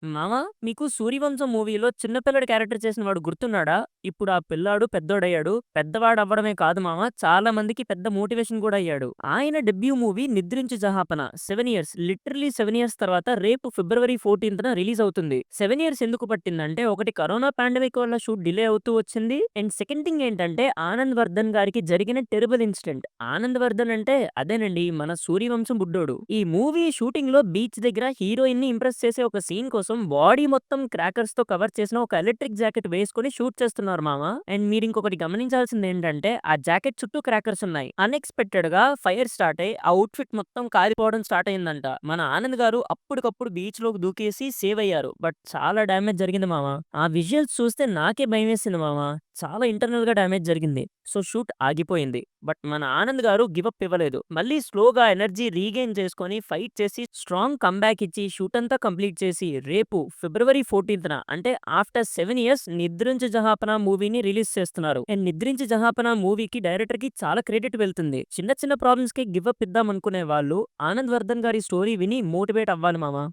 మామ, మీకు 'సూర్యవంశం' మూవీలో చిన్న పిల్లాడి క్యారెక్టర్ చేసిన వాడు గుర్తున్నాడా? ఇప్పుడు ఆ పిల్లాడు పెద్దోడయ్యాడు. పెద్దవాడవ్వడమే కాదు మామ, చాలా మందికి పెద్ద మోటివేషన్ కూడా అయ్యాడు. ఆయన debut movie 'Nidrinchu Jahapana' 7 years, literally 7 years తర్వాత రేపు ఫిబ్రవరి 14న రిలీజ్ అవుతుంది. 7 ఇయర్స్ ఎందుకు పట్టిందంటే, ఒకటి కరోనా పాండమిక్ వల్ల షూట్ డిలే అవుతూ వచ్చింది. అండ్ సెకండ్ థింగ్ ఏంటంటే, ఆనంద్ వర్ధన్ గారికి జరిగిన టెరబుల్ ఇన్సిడెంట్. ఆనంద్ వర్ధన్ అంటే అదేనండి, మన 'సూర్యవంశం' బుడ్డోడు. ఈ మూవీ షూటింగ్‌లో బీచ్ దగ్గర హీరోయిన్‌ని ఇంప్రెస్ చేసే ఒక సీన్ కోసం బాడీ మొత్తం క్రాకర్స్‌తో కవర్ చేసిన ఒక ఎలక్ట్రిక్ జాకెట్ వేసుకొని షూట్ చేస్తున్నారు మామ. అండ్ మీరింకొకటి గమనించాల్సిందేంటంటే, ఆ జాకెట్ చుట్టూ క్రాకర్స్ ఉన్నాయి. అన్‌ఎక్స్‌పెక్టెడ్‌గా ఫైర్ స్టార్ట్ అయ్యి, ఆ ఔట్‌ఫిట్ మొత్తం కాలిపోవడం స్టార్ట్ అయిందంట. మన ఆనంద్ గారు అప్పటికప్పుడు బీచ్‌లోకి దూకేసి సేవ్ అయ్యారు. బట్ చాలా డ్యామేజ్ జరిగింది మామ. ఆ విజువల్స్ చూస్తే నాకే భయమేసింది మామ. చాలా ఇంటర్నల్‌గా డ్యామేజ్ జరిగింది. సో షూట్ ఆగిపోయింది. బట్ మన ఆనంద్ గారు గివ్ అప్ ఇవ్వలేదు. మళ్ళీ స్లోగా ఎనర్జీ రీగెయిన్ చేసుకొని ఫైట్ చేసి స్ట్రాంగ్ కమ్‌బ్యాక్ ఇచ్చి షూట్ అంతా కంప్లీట్ చేసి రేపు ఫిబ్రవరి 14న అంటే ఆఫ్టర్ 7 ఇయర్స్ 'నిద్రించు జహాపన' మూవీని రిలీజ్ చేస్తున్నారు. అండ్ 'నిద్రించు జహాపన' మూవీకి డైరెక్టర్‌కి చాలా క్రెడిట్ వెళ్తుంది. చిన్న చిన్న ప్రాబ్లమ్స్‌కి గివ్ అప్ ఇద్దాం అనుకునే వాళ్ళు ఆనంద్ వర్ధన్ గారి స్టోరీ విని మోటివేట్ అవ్వాలి మామ.